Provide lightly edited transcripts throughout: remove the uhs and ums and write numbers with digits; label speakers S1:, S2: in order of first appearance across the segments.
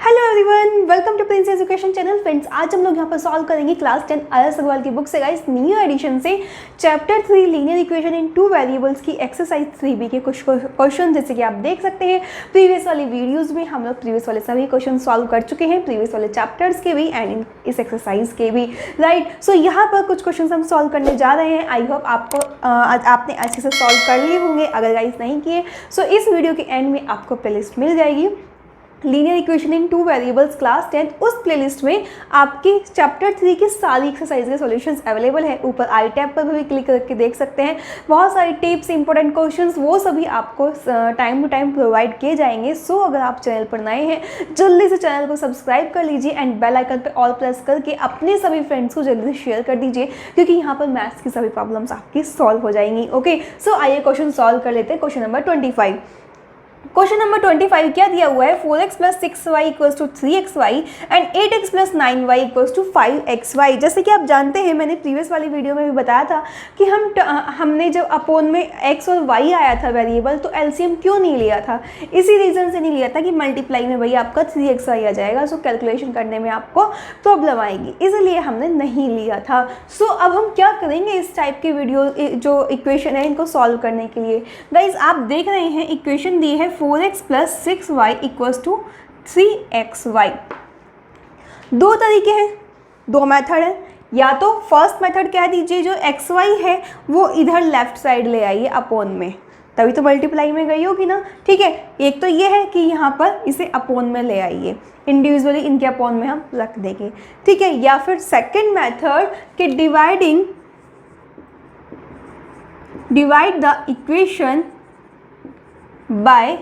S1: Hello everyone, welcome to Prince Education channel. Friends, आज हम लोग यहाँ पर सॉल्व करेंगे क्लास 10 आर्यस अग्रवाल की बुक से गाइस न्यू एडिशन से chapter 3 linear equation in two variables की एक्सरसाइज 3b के कुछ क्वेश्चन जैसे कि आप देख सकते हैं प्रीवियस वाली वीडियोस में हम लोग प्रीवियस वाले सभी क्वेश्चन सॉल्व कर चुके हैं, प्रीवियस वाले चैप्टर्स के भी एंड इस एक्सरसाइज के भी, राइट। सो यहाँ पर कुछ क्वेश्चन हम सॉल्व करने जा रहे हैं। आई होप आपको आपने अच्छे से सॉल्व कर लिए होंगे। अगर गाइस नहीं किए सो इस वीडियो के एंड में आपको प्लेलिस्ट मिल जाएगी linear equation in two variables class 10। उस प्लेलिस्ट में आपकी चैप्टर 3 की सारी एक्सरसाइज के सॉल्यूशंस अवेलेबल है। ऊपर आई टैब पर भी क्लिक करके देख सकते हैं। बहुत सारे टिप्स, इंपॉर्टेंट क्वेश्चंस वो सभी आपको टाइम टू टाइम प्रोवाइड किए जाएंगे। सो अगर आप चैनल पर नए हैं जल्दी से चैनल को सब्सक्राइब कर लीजिए एंड बेल आइकन पर ऑल प्रेस करके अपने सभी फ्रेंड्स को जल्दी से शेयर कर दीजिए, क्योंकि यहाँ पर मैथ्स की सभी प्रॉब्लम्स आपकी सॉल्व हो जाएंगी। ओके, सो आइए क्वेश्चन सॉल्व कर लेते हैं। Question number 25। क्वेश्चन नंबर 25 क्या दिया हुआ है? 4x + 6y = 3xy and 8x + 9y = 5xy। जैसे कि आप जानते हैं, मैंने प्रीवियस वाली वीडियो में भी बताया था कि हमने जब अपोन में x और y आया था वेरिएबल, तो एलसीएम क्यों नहीं लिया था? इसी रीज़न से नहीं लिया था कि मल्टीप्लाई में भाई आपका 3xy आ जाएगा, सो कैलकुलेशन करने में आपको प्रॉब्लम आएगी, इसलिए हमने नहीं लिया था। सो अब हम क्या करेंगे इस टाइप के वीडियो जो इक्वेशन है इनको सॉल्व करने के लिए। गाइज आप देख रहे हैं इक्वेशन दी है 4x + 6y = 3xy। दो तरीके हैं, दो मेथड है। या तो फर्स्ट मेथड कह दीजिए, जो xy है वो इधर लेफ्ट साइड ले आइए अपोन में, तभी तो मल्टीप्लाई में गई होगी ना। ठीक है, एक तो ये है कि यहाँ पर इसे अपोन में ले आइए, इंडिविजुअली इनके अपोन में हम रख देंगे। ठीक है, या फिर सेकेंड मेथड कि divide the equation bye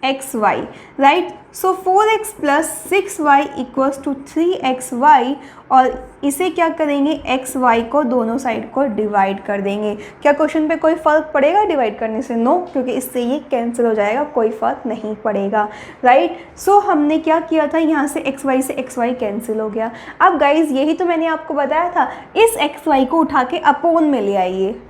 S1: xy, right. So 4x + 6y = 3xy, और इसे क्या करेंगे, xy को दोनों साइड को डिवाइड कर देंगे। क्या क्वेश्चन पे कोई फ़र्क पड़ेगा डिवाइड करने से? नो, क्योंकि इससे ये कैंसिल हो जाएगा, कोई फ़र्क नहीं पड़ेगा, राइट। सो हमने क्या किया था, यहाँ से xy कैंसिल हो गया। अब गाइज यही तो मैंने आपको बताया था, इस xy को उठा के अपोन में ले आइए।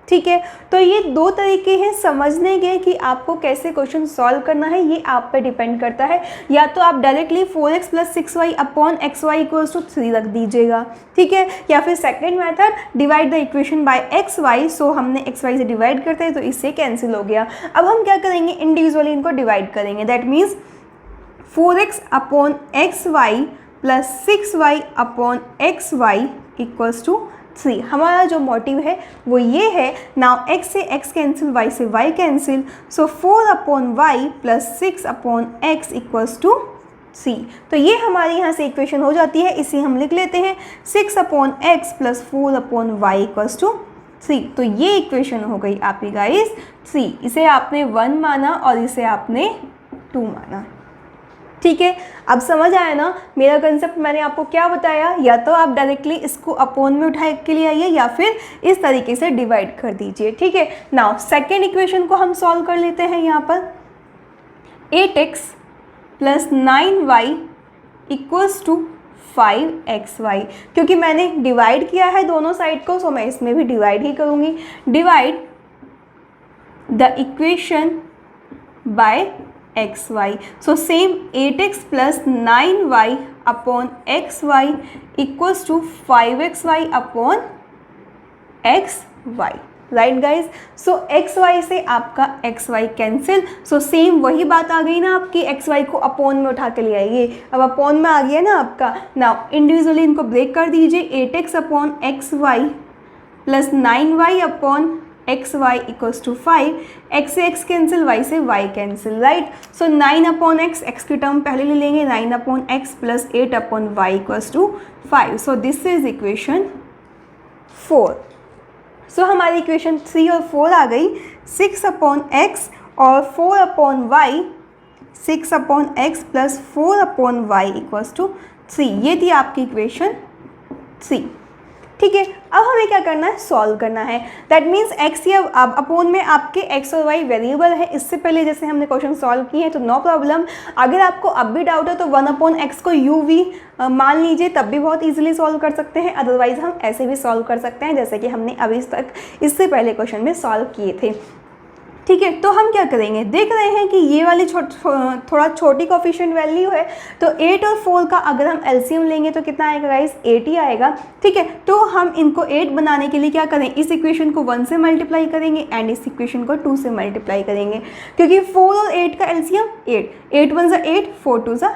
S1: ठीक है, तो ये दो तरीके हैं समझने के कि आपको कैसे क्वेश्चन सॉल्व करना है, ये आप पे डिपेंड करता है। या तो आप डायरेक्टली 4x + 6y / xy = 3 रख दीजिएगा, ठीक है। या फिर second method divide the equation bye xy। सो हमने xy से डिवाइड करते हैं तो इससे कैंसिल हो गया। अब हम क्या करेंगे, इंडिविजुअली इनको डिवाइड करेंगे। That means 4x / xy + 6y / xy = 3। हमारा जो मोटिव है वो ये है। नाउ x से x कैंसिल, y से y कैंसिल, सो 4/y + 6/x = 3। तो ये हमारी यहाँ से इक्वेशन हो जाती है। इसे हम लिख लेते हैं 6/x + 4/y = 3। तो ये इक्वेशन हो गई आपकी गाइस 3। इसे आपने 1 माना और इसे आपने 2 माना। ठीक है, अब समझ आया ना मेरा कंसेप्ट? मैंने आपको क्या बताया, या तो आप डायरेक्टली इसको अपोन में उठा के लिए आइए या फिर इस तरीके से डिवाइड कर दीजिए। ठीक है, नाउ सेकेंड इक्वेशन को हम सॉल्व कर लेते हैं। यहाँ पर 8x + 9y = 5xy, क्योंकि मैंने डिवाइड किया है दोनों साइड को, सो मैं इसमें भी डिवाइड ही करूँगी। Divide the equation bye xy। So same 8x + 9y / xy = 5xy / xy, right guys. So xy से आपका xy कैंसिल। सो सेम वही बात आ गई ना आपकी, xy को अपोन में उठा के ले आइए। अब अपोन में आ गया ना आपका। नाउ इंडिविजुअली इनको ब्रेक कर दीजिए। 8x / xy + 9y / xy = 5। x से x कैंसिल, y से y कैंसिल, राइट। सो 9/x, x की टर्म पहले ले लेंगे, 9/x + 8/y = 5। So this is equation 4। सो हमारी इक्वेशन 3 और 4 आ गई। 6/x और 4/y, 6/x + 4/y = 3। ये थी आपकी इक्वेशन 3। ठीक है, अब हमें क्या करना है, सॉल्व करना है। दैट मीन्स x या अपोन में आपके x और y वेरिएबल है। इससे पहले जैसे हमने क्वेश्चन सॉल्व किए हैं तो नो प्रॉब्लम। अगर आपको अब भी डाउट है तो 1/x को uv मान लीजिए, तब भी बहुत इजीली सॉल्व कर सकते हैं। अदरवाइज हम ऐसे भी सॉल्व कर सकते हैं जैसे कि हमने अभी तक इससे पहले क्वेश्चन में सॉल्व किए थे। ठीक है, तो हम क्या करेंगे, देख रहे हैं कि ये वाली थोड़ा छोटी कोफिशिएंट वैल्यू है, तो 8 और 4 का अगर हम एलसीएम लेंगे तो कितना आएगा गाइस, 8 ही आएगा। ठीक है, तो हम इनको 8 बनाने के लिए क्या करें, इस इक्वेशन को 1 से मल्टीप्लाई करेंगे एंड इस इक्वेशन को 2 से मल्टीप्लाई करेंगे, क्योंकि 4 और 8 का एलसीएम 8, 8 1 ज़ा 8, 4 2 ज़ा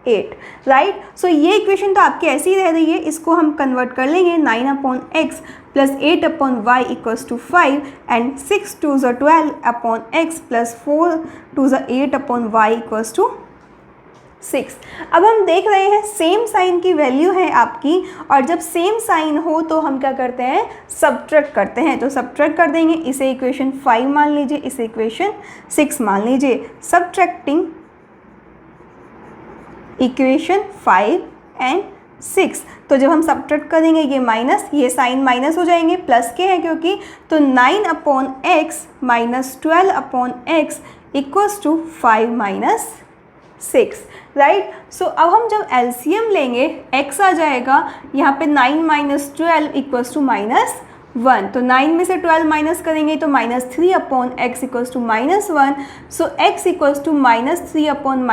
S1: 8, राइट। सो ये इक्वेशन तो आपकी ऐसी ही रह रही है, इसको हम कन्वर्ट कर लेंगे 9/x plus 8/y equals to 5 and 6 2 ज़ा 12/x प्लस 4 2 ज़ा 8/y इक्वल्स टू 6। अब हम देख रहे हैं सेम साइन की वैल्यू है आपकी, और जब सेम साइन हो तो हम क्या करते हैं, सब्ट्रैक्ट करते हैं। तो सब्ट्रैक्ट कर देंगे, इसे इक्वेशन 5 मान लीजिए, इसे इक्वेशन 6 मान लीजिए। सब्ट्रैक्टिंग इक्वेशन 5 एंड 6, तो जब हम सब्ट्रैक्ट करेंगे ये माइनस, ये साइन माइनस हो जाएंगे, प्लस के हैं क्योंकि, तो 9/x minus 12/x equals to 5 - 6, right. So अब हम जब एलसीएम लेंगे x आ जाएगा यहाँ पे 9 - 12 इक्वल्स टू -1, तो 9 में से 12 माइनस करेंगे तो -3/x equals to -1, so x equals to -3/-1,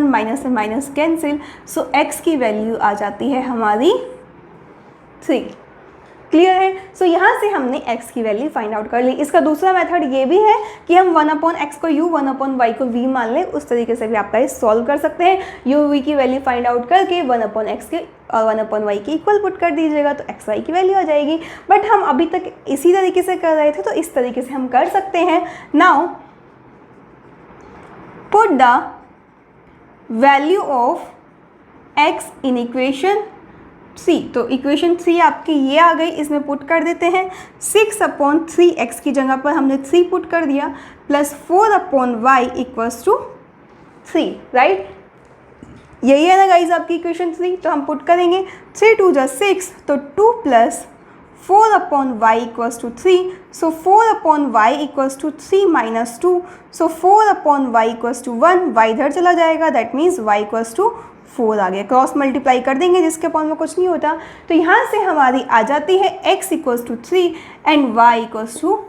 S1: minus से माइनस कैंसिल, सो x की वैल्यू आ जाती है हमारी 3। क्लियर है। सो यहाँ से हमने x की वैल्यू फाइंड आउट कर ली। इसका दूसरा मेथड ये भी है कि हम 1/x को u, 1/y को v मान लें, उस तरीके से भी आप गाइस सॉल्व कर सकते हैं। u v की वैल्यू फाइंड आउट करके 1/x के और 1/y के इक्वल पुट कर दीजिएगा तो x y की वैल्यू आ जाएगी। बट हम अभी तक इसी तरीके से कर रहे थे, तो इस तरीके से हम कर सकते हैं। Now put the value of x in equation 3, तो इक्वेशन 3 आपकी ये आ गई, इसमें पुट कर देते हैं 6/3x की जगह पर हमने 3 पुट कर दिया, plus 4/y equals to 3, right. यही है ना गाइज आपकी इक्वेशन 3, तो हम पुट करेंगे 3 2 ज़ा 6, तो 2 plus 4/y equals to 3, so 4/y equals to 3 minus 2, so 4/y equals to 1, y इधर चला जाएगा, that means y equals to 4 आ गया। क्रॉस मल्टीप्लाई कर देंगे जिसके अपॉन में कुछ नहीं होता, तो यहाँ से हमारी आ जाती है x equals to 3 and y equals to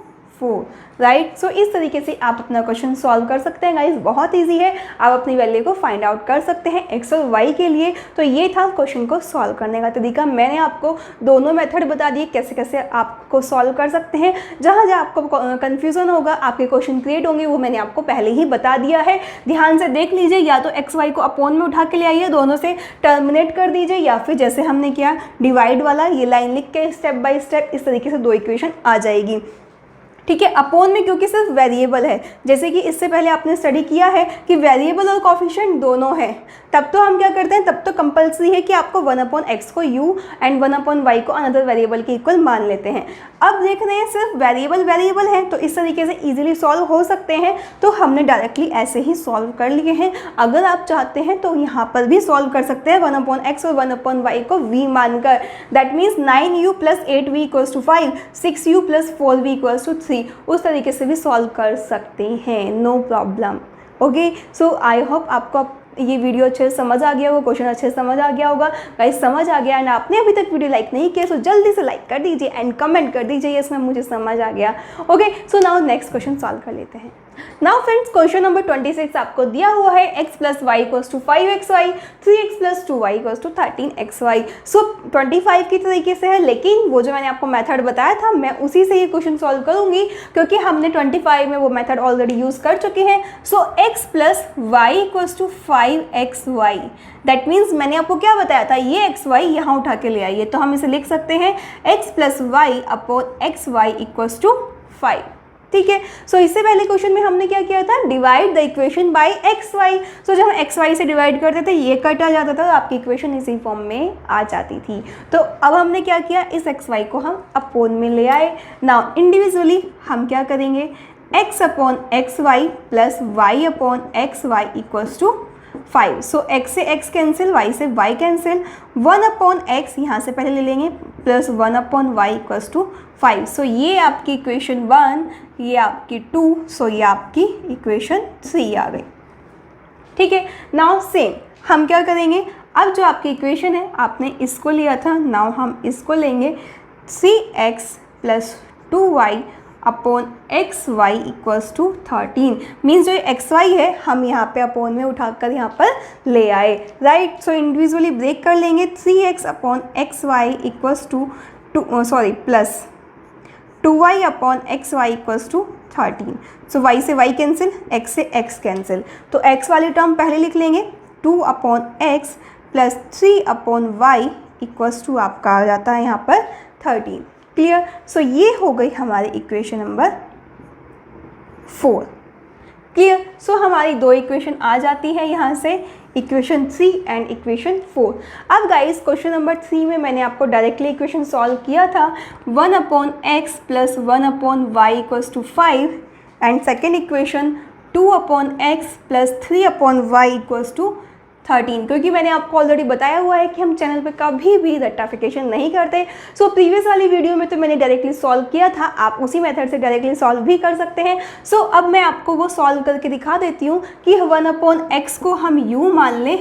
S1: 4, right. So इस तरीके से आप अपना क्वेश्चन सॉल्व कर सकते हैं गाइज, बहुत इजी है। आप अपनी वैल्यू को फाइंड आउट कर सकते हैं x और y के लिए। तो ये था क्वेश्चन को सॉल्व करने का तरीका। मैंने आपको दोनों मेथड बता दिए कैसे कैसे आपको सॉल्व कर सकते हैं। जहाँ जहाँ आपको कन्फ्यूज़न होगा, आपके क्वेश्चन क्रिएट होंगे, वो मैंने आपको पहले ही बता दिया है। ध्यान से देख लीजिए, या तो x y को अपोन में उठा के ले आइए, दोनों से टर्मिनेट कर दीजिए, या फिर जैसे हमने किया डिवाइड वाला, ये लाइन लिख के स्टेप बाय स्टेप इस तरीके से 2 इक्वेशन आ जाएगी। ठीक है, अपोन में क्योंकि सिर्फ वेरिएबल है, जैसे कि इससे पहले आपने स्टडी किया है कि वेरिएबल और कोफिशिएंट दोनों हैं, तब तो हम क्या करते हैं, तब तो कंपलसरी है कि आपको 1/x को u एंड 1/y को अनदर वेरिएबल के इक्वल मान लेते हैं। अब देख रहे हैं सिर्फ वेरिएबल है, तो इस तरीके से इजीली सॉल्व हो सकते हैं, तो हमने डायरेक्टली ऐसे ही सॉल्व कर लिए हैं। अगर आप चाहते हैं तो यहाँ पर भी सॉल्व कर सकते हैं 1/x और 1/y को v मानकर, that means 9u plus 8v equals to 5, 6u plus 4v equals to 3, उस तरीके से भी सॉल्व कर सकते हैं, no problem. Okay, so I hope आपको ये वीडियो अच्छे से समझ आ गया होगा, क्वेश्चन अच्छे से समझ आ गया होगा। गाइस समझ आ गया एंड आपने अभी तक वीडियो लाइक नहीं किया, सो जल्दी से लाइक कर दीजिए एंड कमेंट कर दीजिए इसमें मुझे समझ आ गया। Okay, so now next question solve कर लेते हैं। नाउ फ्रेंड्स, क्वेश्चन नंबर 26 आपको दिया हुआ है x plus y equals to 5xy, 3x plus 2y equals to 13xy। So 25 की तरीके से है, लेकिन वो जो मैंने आपको मेथड बताया था मैं उसी से ये क्वेश्चन सॉल्व करूंगी, क्योंकि हमने 25 में वो मेथड ऑलरेडी यूज़ कर चुके हैं। So x plus y equals to 5xy, that means मैंने आपको क्या बताया था, ये xy यहाँ उठा के ले आइए, तो हम इसे लिख सकते हैं x plus y upon xy equals to 5। ठीक है, सो इससे पहले क्वेश्चन में हमने क्या किया था, divide the equation by X Y. So जब हम एक्स वाई से डिवाइड करते थे ये कट आ जाता था, तो आपकी इक्वेशन इसी फॉर्म में आ जाती थी। तो अब हमने क्या किया, इस एक्स वाई को हम अपोन में ले आए। नाउ इंडिविजुअली हम क्या करेंगे, x upon x y plus y upon x y equals to 5। So x से x कैंसिल, y से y कैंसिल, 1/x यहाँ से पहले ले लेंगे प्लस 1/y इक्वल्स टू 5। सो ये आपकी इक्वेशन 1, ये आपकी 2, सो ये आपकी इक्वेशन 3 आ गई। ठीक है, नाउ सेम हम क्या करेंगे, अब जो आपकी इक्वेशन है आपने इसको लिया था, नाउ हम इसको लेंगे 3x plus 2y upon x y equals to 13। Means जो एक्स वाई है हम यहाँ पे अपॉन में उठाकर यहाँ पर ले आए, राइट। सो इंडिविजुअली ब्रेक कर लेंगे। 3x upon x y equals to plus 2y upon x y equals to 13। So y से y कैंसिल, x से x कैंसिल, तो x वाली टर्म पहले लिख लेंगे 2 upon x plus 3 upon y equals to आपका आ जाता है यहाँ पर 13। क्लियर। सो ये हो गई हमारी इक्वेशन नंबर 4। क्लियर। सो हमारी दो इक्वेशन आ जाती है यहाँ से, इक्वेशन 3 एंड इक्वेशन 4। अब गाइस क्वेश्चन नंबर 3 में मैंने आपको डायरेक्टली इक्वेशन सॉल्व किया था 1 upon x plus 1 upon y equals to 5 and second equation 2 upon x plus 3 upon y equals to 13। क्योंकि मैंने आपको ऑलरेडी बताया हुआ है कि हम चैनल पे कभी भी रेक्टिफिकेशन नहीं करते। सो प्रीवियस वाली वीडियो में तो मैंने डायरेक्टली सॉल्व किया था, आप उसी मेथड से डायरेक्टली सॉल्व भी कर सकते हैं। सो अब मैं आपको वो सॉल्व करके दिखा देती हूँ कि 1 अपॉन एक्स को हम u मान लें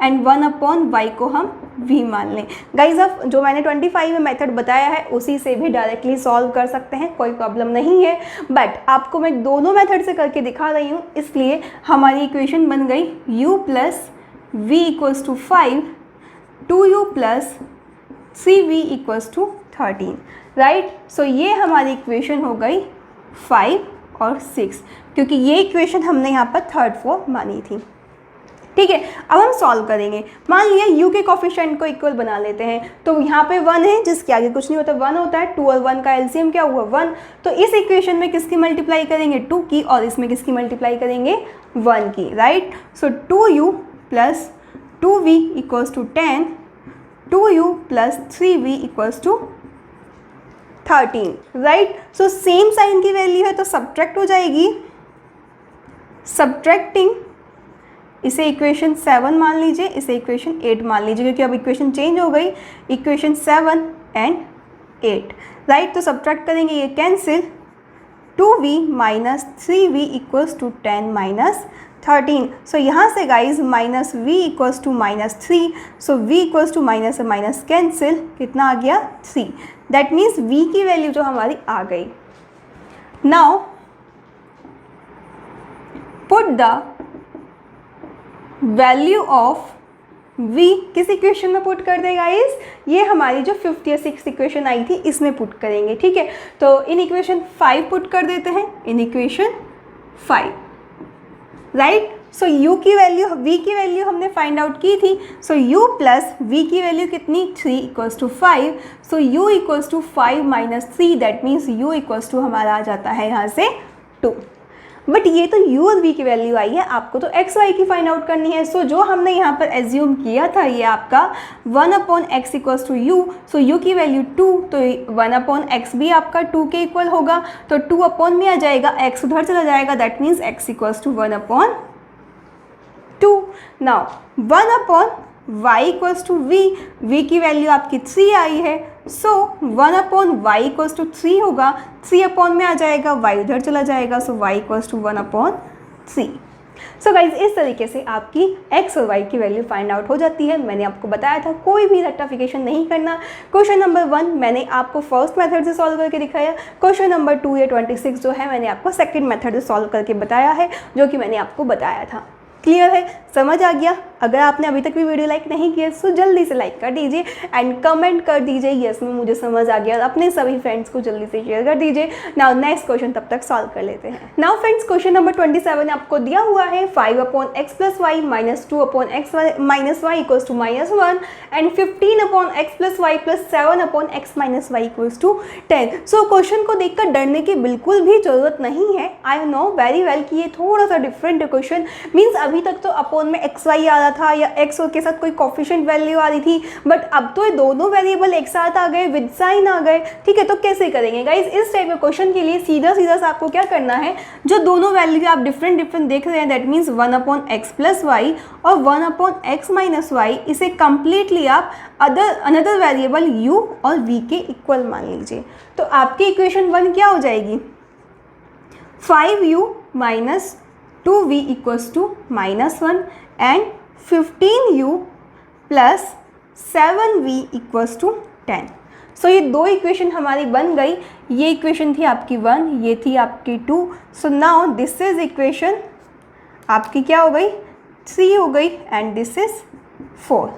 S1: एंड 1 अपॉन वाई को हम v मान लें। गाइज अब जो मैंने 25 में मेथड बताया है उसी से भी डायरेक्टली सॉल्व कर सकते हैं, कोई प्रॉब्लम नहीं है। बट आपको मैं दोनों मेथड से करके दिखा रही हूँ, इसलिए हमारी इक्वेशन बन गई u plus v equals to 5, 2u plus 3v equals to 13, right. So ये हमारी इक्वेशन हो गई 5 और 6, क्योंकि ये इक्वेशन हमने यहाँ पर 3rd 4 मानी थी। ठीक है, अब हम सॉल्व करेंगे। मान लिया u के कोफिशिएंट को इक्वल बना लेते हैं, तो यहाँ पे 1 है जिसके आगे कुछ नहीं होता, 1 होता है। 2 और 1 का एलसीएम क्या हुआ 1, तो इस इक्वेशन में किसकी मल्टीप्लाई करेंगे 2 की, और इसमें किसकी मल्टीप्लाई करेंगे 1 की, right. So 2u plus 2v equals to 10, 2u plus 3v equals to 13, right. So same sign की वैल्यू है तो सब्ट्रैक्ट हो जाएगी, सब्ट्रैक्टिंग इसे इक्वेशन 7 मान लीजिए, इसे इक्वेशन 8 मान लीजिए, क्योंकि अब इक्वेशन चेंज हो गई, इक्वेशन 7 एंड 8, राइट। तो सब्ट्रैक्ट करेंगे, ये cancel, 2v minus 3v equals to 10 minus 13। So यहाँ से guys minus v equals to minus 3, so v equals to minus minus cancel, कितना आ गया 3। दैट मीन्स v की वैल्यू जो हमारी आ गई। Now put the value of v किस इक्वेशन में पुट कर दे गाइज, ये हमारी जो 5th या 6th इक्वेशन आई थी इसमें पुट करेंगे। ठीक है, तो इन इक्वेशन 5 पुट कर देते हैं, in equation 5, right. So u की वैल्यू, v की वैल्यू हमने फाइंड आउट की थी। सो u प्लस v की वैल्यू कितनी 3 equals to 5, so u equals to 5 minus 3, that means u equals to हमारा आ जाता है यहाँ से 2। बट ये तो u और v की वैल्यू आई है, आपको तो x y की फाइंड आउट करनी है। सो जो हमने यहाँ पर एज्यूम किया था ये आपका 1 upon x equals to u, so u की वैल्यू 2, तो 1 अपॉन एक्स भी आपका 2 के इक्वल होगा, तो 2 अपॉन में आ जाएगा, x उधर चला जाएगा, that means x equals to 1 upon 2। Now 1 upon y equals to v की वैल्यू आपकी 3 आई है, so 1 upon y equals to 3 होगा, 3 अपॉन में आ जाएगा, y उधर चला जाएगा, so y equals to 1 upon 3। So guys इस तरीके से आपकी x और y की वैल्यू फाइंड आउट हो जाती है। मैंने आपको बताया था कोई भी रेक्टिफिकेशन नहीं करना। क्वेश्चन नंबर 1 मैंने आपको फर्स्ट मेथड से सॉल्व करके दिखाया, क्वेश्चन नंबर 2 या 26 जो है मैंने आपको सेकंड मेथड से सॉल्व करके बताया है, जो कि मैंने आपको बताया था। क्लियर है, समझ आ गया। अगर आपने अभी तक भी वीडियो लाइक नहीं किया तो जल्दी से लाइक कर दीजिए एंड कमेंट कर दीजिए यस में मुझे समझ आ गया, और अपने सभी फ्रेंड्स को जल्दी से शेयर कर दीजिए। नाउ नेक्स्ट क्वेश्चन तब तक सॉल्व कर लेते हैं। नाउ फ्रेंड्स क्वेश्चन नंबर 27 आपको दिया हुआ है 5 upon x plus y minus 2 upon x minus y equals to minus 1 and 15 upon x plus y plus 7 upon x minus y equals to 10। So question को देखकर डरने की बिल्कुल भी जरूरत नहीं है। आई नो वेरी वेल कि ये थोड़ा सा डिफरेंट क्वेश्चन, मीन्स अभी तक तो अपॉन में एक्स वाई आ रहा था या एक्स के साथ कोई कोफिशिएंट वैल्यू आ रही थी, बट अब तो ये दोनों वेरिएबल एक साथ आ गए, विद साइन आ गए। ठीक है, तो कैसे करेंगे गाइज? इस टाइप के क्वेश्चन के लिए सीधा सीधा सा आपको क्या करना है, जो दोनों वैल्यू आप डिफरेंट डिफरेंट देख रहे हैं, that means 1 upon x plus y और 1 अपॉन एक्स माइनस वाई, इसे कंप्लीटली आप अनदर वेरिएबल u और v के इक्वल मान लीजिए। तो आपकी इक्वेशन 1 क्या हो जाएगी, 5u minus 2v equals to minus 1 and 15u plus 7v equals to 10। So ये दो इक्वेशन हमारी बन गई, ये इक्वेशन थी आपकी 1, ये थी आपकी 2. So now this is equation आपकी क्या हो गई, 3 हो गई and this is 4.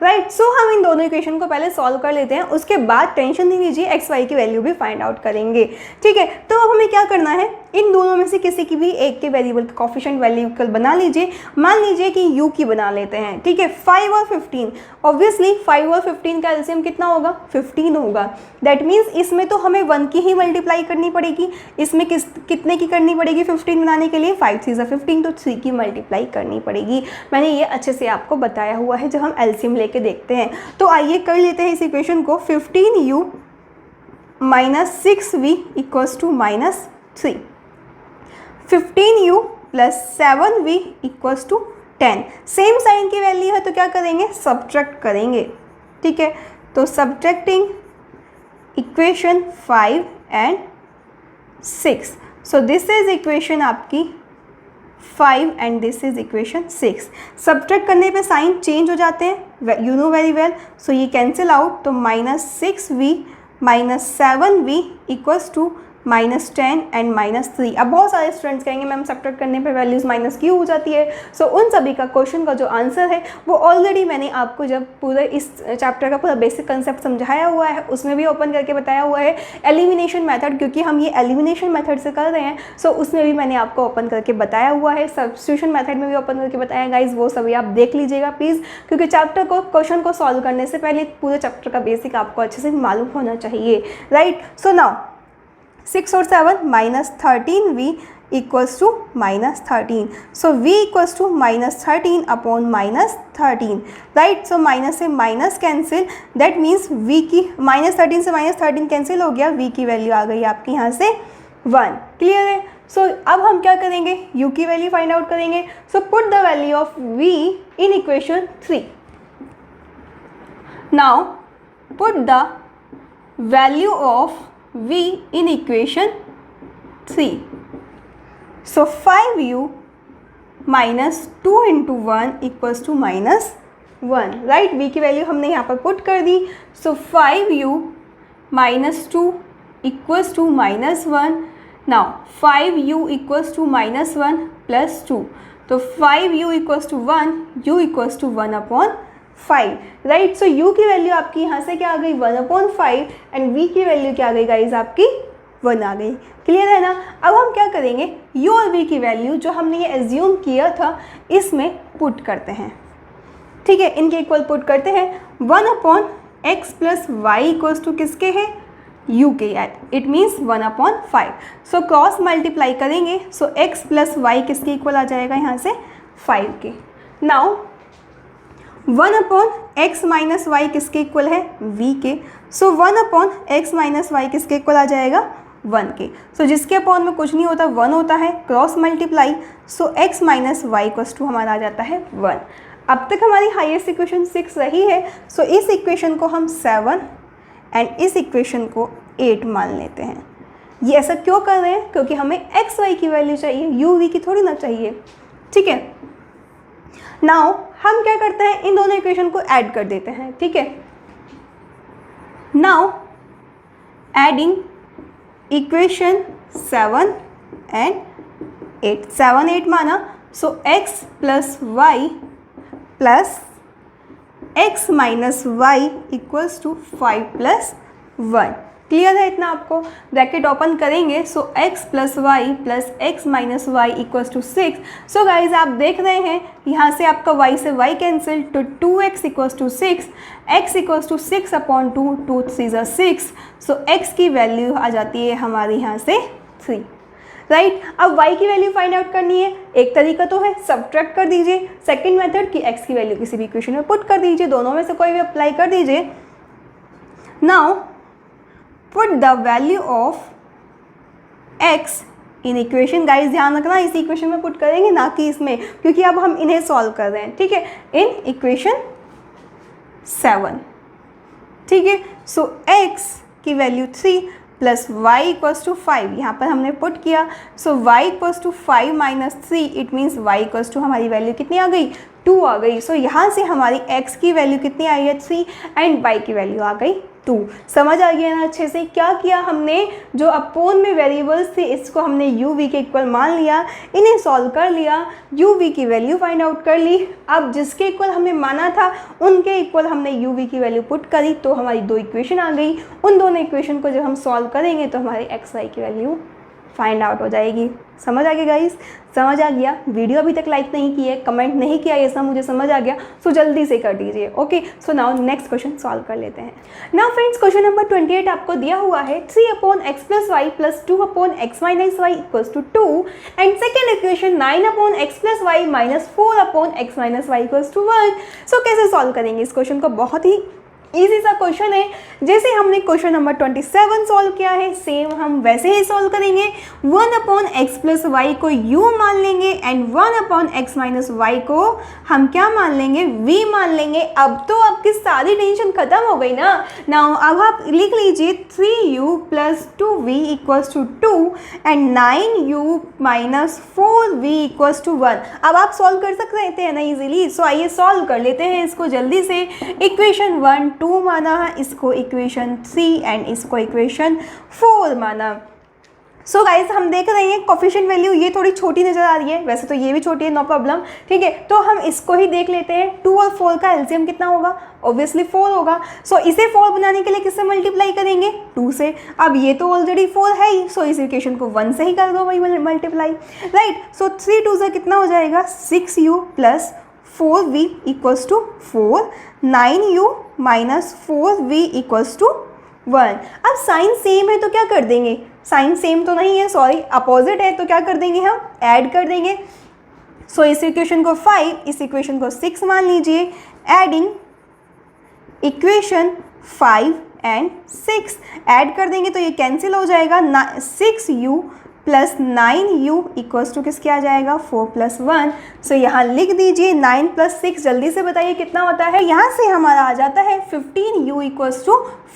S1: Right. So हम इन दोनों इक्वेशन को पहले सॉल्व कर लेते हैं, उसके बाद टेंशन नहीं लीजिए, एक्स वाई की वैल्यू भी फाइंड आउट करेंगे. ठीक है. तो अब हमें क्या करना है, इन दोनों में से किसी की भी एक के वेरिएबल कोफिशिएंट वेरिएबल बना लीजिए. मान लीजिए कि u की बना लेते हैं. ठीक है. 5 और 15, ऑब्वियसली 5 और 15 का एलसीएम कितना होगा, 15 होगा. दैट मीन्स इसमें तो हमें 1 की ही मल्टीप्लाई करनी पड़ेगी, इसमें कितने की करनी पड़ेगी 15 बनाने के लिए, 5 3 15, तो 3 की मल्टीप्लाई करनी पड़ेगी. मैंने ये अच्छे से आपको बताया हुआ है जब हम एलसीएम लेके देखते हैं. तो आइए कर लेते हैं इस इक्वेशन को. 15u minus 6v equals to minus 3. 15u plus 7v equals to 10. Same sign की वैल्यू है तो क्या करेंगे, सब्ट्रैक्ट करेंगे. ठीक है. तो subtracting equation 5 and 6. So this is equation आपकी 5 and this is equation 6. Subtract करने पे साइन चेंज हो जाते हैं, you know very well. So ये कैंसिल आउट, तो minus 6v minus 7v equals to minus 10 and minus 3. अब बहुत सारे स्टूडेंट्स कहेंगे मैम सब्ट्रैक्ट करने पे वैल्यूज़ माइनस क्यों हो जाती है. सो उन सभी का क्वेश्चन का जो आंसर है वो ऑलरेडी मैंने आपको जब पूरे इस चैप्टर का पूरा बेसिक कंसेप्ट समझाया हुआ है उसमें भी ओपन करके बताया हुआ है. एलिमिनेशन मेथड, क्योंकि हम ये एलिमिनेशन मेथड से कर रहे हैं, सो उसमें भी मैंने आपको ओपन करके बताया हुआ है. सब्स्टिट्यूशन मेथड में भी ओपन करके बताया गाइज, वो सभी आप देख लीजिएगा प्लीज़, क्योंकि चैप्टर को क्वेश्चन को सॉल्व करने से पहले पूरे चैप्टर का बेसिक आपको अच्छे से मालूम होना चाहिए. राइट. सो नाउ 6 और 7 minus 13v equals to minus 13. So v equals to minus 13 upon minus 13. Right. So minus से minus cancel, that means v की माइनस 13 से माइनस 13 कैंसिल हो गया, v की वैल्यू आ गई आपकी यहाँ से 1. क्लियर है. सो अब हम क्या करेंगे, u की वैल्यू फाइंड आउट करेंगे. So put the value of v in equation 3. Now put the value of v in equation 3. So 5u minus 2 into 1 equals to minus 1. Right. v की वैल्यू हमने यहाँ पर पुट कर दी. So 5u minus 2 equals to minus 1. Now 5u equals to minus 1 plus 2. तो 5u equals to 1, u equals to 1 upon 5. Right. So u की value आपकी यहाँ से क्या आ गई, 1/5 एंड v की वैल्यू क्या आ गई गाइज, आपकी 1 आ गई. क्लियर है ना. अब हम क्या करेंगे, u और v की वैल्यू जो हमने ये एज्यूम किया था इसमें पुट करते हैं. ठीक है. इनके इक्वल पुट करते हैं. 1/x plus y equals to किसके है, u के. It means 1/5. So cross multiply करेंगे. सो x प्लस वाई किसके इक्वल आ जाएगा यहाँ से, 5 के. नाउ 1/x माइनस वाई किसके इक्वल है, v के. सो 1/x माइनस वाई किसके इक्वल आ जाएगा, 1 के. सो जिसके अपॉन में कुछ नहीं होता 1 होता है, cross multiply. So x minus y equals to हमारा आ जाता है 1. अब तक हमारी हाईएस्ट इक्वेशन 6 रही है. सो इस इक्वेशन को हम 7 एंड इस इक्वेशन को 8 मान लेते हैं. ये ऐसा क्यों कर रहे हैं, क्योंकि हमें एक्स वाई की वैल्यू चाहिए, u v की थोड़ी ना चाहिए. ठीक है. नाउ हम क्या करते हैं, इन दोनों इक्वेशन को ऐड कर देते हैं. ठीक है. Now adding equation 7 and 8. 7 8 माना. So x plus y plus x minus y equals to 5 plus 1. Clear है इतना आपको. ब्रैकेट ओपन करेंगे. So x plus y plus x minus y equals to 6. So guys आप देख रहे हैं यहाँ से आपका y से y कैंसिल, तो 2x equals to 6, x equals to 6 upon 2, 2 3 6. So x की वैल्यू आ जाती है हमारी यहाँ से 3. राइट. अब y की वैल्यू फाइंड आउट करनी है. एक तरीका तो है सब्ट्रैक्ट कर दीजिए. सेकंड मेथड कि x की वैल्यू किसी भी इक्वेशन में पुट कर दीजिए. दोनों में से कोई भी अप्लाई कर दीजिए. Now put the value of x in equation. Guys ध्यान रखना इस इक्वेशन में पुट करेंगे ना कि इसमें, क्योंकि अब हम इन्हें सॉल्व कर रहे हैं. ठीक है. In equation 7. ठीक है. सो x की value 3 plus y equals to 5 यहाँ पर हमने पुट किया. So y equals to 5 minus 3, it means y equals to हमारी वैल्यू कितनी आ गई, 2 आ गई. सो यहाँ से हमारी x की वैल्यू कितनी आई है, 3 एंड y की वैल्यू आ गई 2। समझ आ गया ना अच्छे से? क्या किया हमने, जो अपोन में वेरिएबल्स थे इसको हमने यू वी के इक्वल मान लिया, इन्हें सॉल्व कर लिया, यू वी की वैल्यू फाइंड आउट कर ली। अब जिसके इक्वल हमने माना था उनके इक्वल हमने यू वी की वैल्यू पुट करी तो हमारी 2 इक्वेशन आ गई। उन दोनों इक्वेशन को जब हम सॉल्व करेंगे तो हमारी एक्स वाई की वैल्यू फाइंड आउट हो जाएगी। समझ आ गया गाइस? समझ आ गया? वीडियो अभी तक लाइक नहीं की है, कमेंट नहीं किया, ये सब मुझे समझ आ गया, सो जल्दी से कर दीजिए। Okay, so now next question solve कर लेते हैं। नाउ फ्रेंड्स, क्वेश्चन नंबर 28 आपको दिया हुआ है 3/x + y + 2/x - y = 2 and second equation 9/x + y - 4/x - y = 1। सो कैसे सॉल्व करेंगे इस क्वेश्चन को? बहुत ही इजी सा क्वेश्चन है। जैसे हमने क्वेश्चन नंबर 27 सॉल्व किया है सेम हम वैसे ही सॉल्व करेंगे। 1/x + y को u मान लेंगे एंड 1/x - y को हम क्या मान लेंगे? v मान लेंगे। अब तो आपकी सारी टेंशन खत्म हो गई ना। नाउ अब आप लिख लीजिए 3u + 2v = 2 and 9u - 4v = 1। अब आप सॉल्व कर सकते हैं ना इजीली। सो आइए सॉल्व कर लेते हैं इसको जल्दी से। इक्वेशन 1 2 माना है, इसको इक्वेशन 3 एंड इसको इक्वेशन 4 माना। सो गाइस हम देख रहे हैं कोफिशिएंट वैल्यू ये थोड़ी छोटी नज़र आ रही है, वैसे तो ये भी छोटी है, नो प्रॉब्लम, ठीक है। तो हम इसको ही देख लेते हैं। 2 और 4 का एलसीएम कितना होगा? ऑब्वियसली 4 होगा। सो इसे 4 बनाने के लिए किससे मल्टीप्लाई करेंगे? 2 से। अब ये तो ऑलरेडी 4 है ही, सो इस इक्वेशन को 1 से ही कर दो वही मल्टीप्लाई, राइट। सो 3 2 से कितना हो जाएगा? 6u + 4v = 4, 9u - 4v = 1। अब साइन सेम है तो क्या कर देंगे? साइन सेम तो नहीं है, सॉरी अपोजिट है, तो क्या कर देंगे? हम ऐड कर देंगे। सो इस इक्वेशन को 5, इस इक्वेशन को 6 मान लीजिए। एडिंग इक्वेशन 5 एंड 6 ऐड कर देंगे तो ये कैंसिल हो जाएगा। 6u + 9u = किसके आ जाएगा? 4 + 1। सो यहाँ लिख दीजिए 9 + 6, जल्दी से बताइए कितना होता है? यहाँ से हमारा आ जाता है 15u =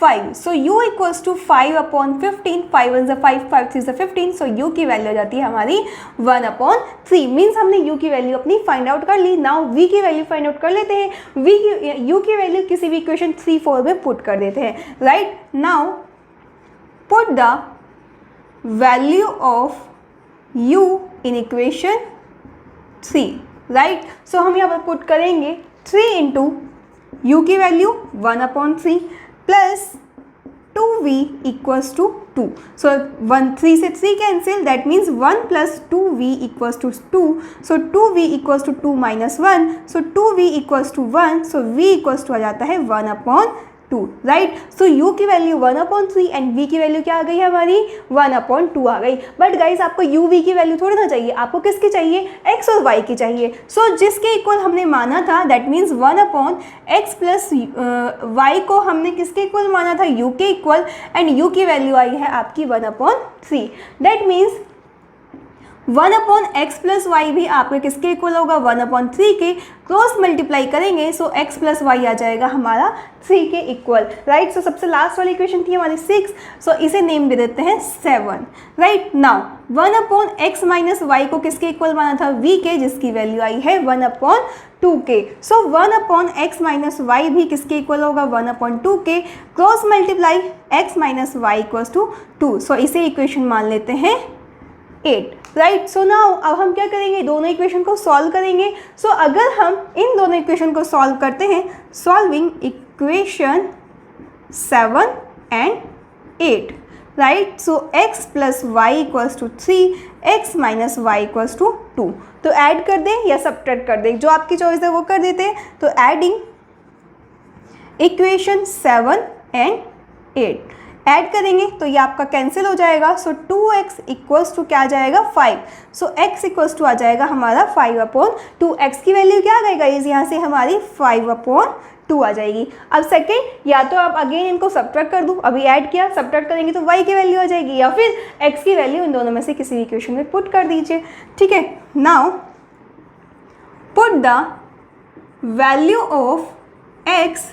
S1: 5। So u = 5/15, 5 1 = 5, 5 3 = 15। सो u की वैल्यू आ जाती है हमारी 1/3। मीन्स हमने u की वैल्यू अपनी फाइंड आउट कर ली। नाउ v की वैल्यू फाइंड आउट कर लेते हैं। u की वैल्यू किसी भी इक्वेशन 3 4 में पुट कर देते हैं, right. Now put the value of u in equation 3, right. So हम यहाँ पर पुट करेंगे 3 × u की वैल्यू 1/3 प्लस 2v = 2। सो 3 से 3 cancel, that means 1 + 2v = 2। So 2v = 2 - 1, so 2v = 1, so v = आ जाता है 1/2, राइट। सो u की वैल्यू 1/3 एंड v की वैल्यू क्या आ गई हमारी? 1/2 आ गई। बट गाइस आपको u v की वैल्यू थोड़ी ना चाहिए, आपको किसकी चाहिए? x और y की चाहिए। सो जिसके इक्वल हमने माना था दैट मीन्स 1/x + y को हमने किसके इक्वल माना था? u के इक्वल, एंड u की वैल्यू आई है आपकी 1/3। दैट मीन्स 1/x + y भी आपके किसके इक्वल होगा? 1/3 के। क्रॉस मल्टीप्लाई करेंगे सो x + y आ जाएगा हमारा 3 के इक्वल, राइट। सो सबसे लास्ट वाली इक्वेशन थी हमारी 6, सो इसे नेम दे देते हैं 7, राइट। नाउ 1/x - y को किसके इक्वल माना था? v के, जिसकी वैल्यू आई है 1/2 के। सो 1/x - y भी किसके इक्वल होगा? 1/2 के। क्रॉस मल्टीप्लाई x - y = 2, सो इसे इक्वेशन मान लेते हैं 8, राइट। सो नाउ अब हम क्या करेंगे? दोनों इक्वेशन को सॉल्व करेंगे। सो अगर हम इन दोनों इक्वेशन को सॉल्व करते हैं, solving equation 7 and 8, right. So x + y = 3, x - y = 2। तो ऐड कर दें या सब्ट्रैक्ट कर दें, जो आपकी चॉइस है वो कर देते हैं। तो एडिंग इक्वेशन 7 एंड 8 ऐड करेंगे तो ये आपका कैंसिल हो जाएगा। सो 2x = क्या आ जाएगा? 5। सो x = आ जाएगा हमारा 5/2। x की वैल्यू क्या आ जाएगा? यहाँ से हमारी 5/2 आ जाएगी। अब सेकेंड, या तो आप अगेन इनको सब्ट्रैक्ट कर दूँ, अभी ऐड किया, सब्ट्रैक्ट करेंगे तो y की वैल्यू आ जाएगी, या फिर x की वैल्यू इन दोनों में से किसी इक्वेशन में पुट कर दीजिए, ठीक है। Now put the value of x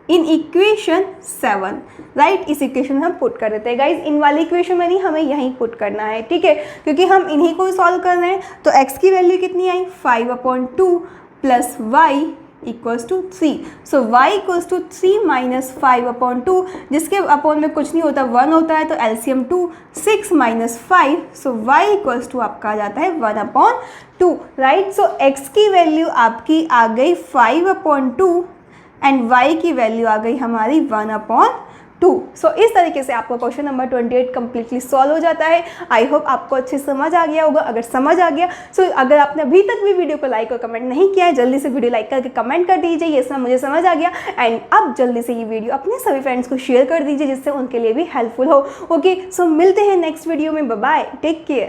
S1: in equation 7, right. इस इक्वेशन में हम पुट कर देते हैं गाइज, इन वाली इक्वेशन में नहीं, हमें यहीं पुट करना है, ठीक है, क्योंकि हम इन्हीं को सॉल्व कर रहे हैं। तो x की वैल्यू कितनी आई? 5/2 plus y equals to 3. So y equals to 3 minus 5/2, जिसके अपॉन में कुछ नहीं होता 1 होता है, तो LCM 2, 6 minus 5. So y equals to आपका आ जाता है 1/2, राइट. सो x की वैल्यू आपकी आ गई 5/2 एंड y की वैल्यू आ गई हमारी 1/2. सो इस तरीके से आपका क्वेश्चन नंबर 28 कंप्लीटली सॉल्व हो जाता है. आई होप आपको अच्छे समझ आ गया होगा. अगर समझ आ गया सो अगर आपने अभी तक भी वीडियो को लाइक और कमेंट नहीं किया है, जल्दी से वीडियो लाइक करके कमेंट कर दीजिए, ये सब मुझे समझ आ गया. एंड अब जल्दी से ये वीडियो अपने सभी फ्रेंड्स को शेयर कर दीजिए जिससे उनके लिए भी हेल्पफुल हो. ओके, सो मिलते हैं नेक्स्ट वीडियो में. Bye bye, take care.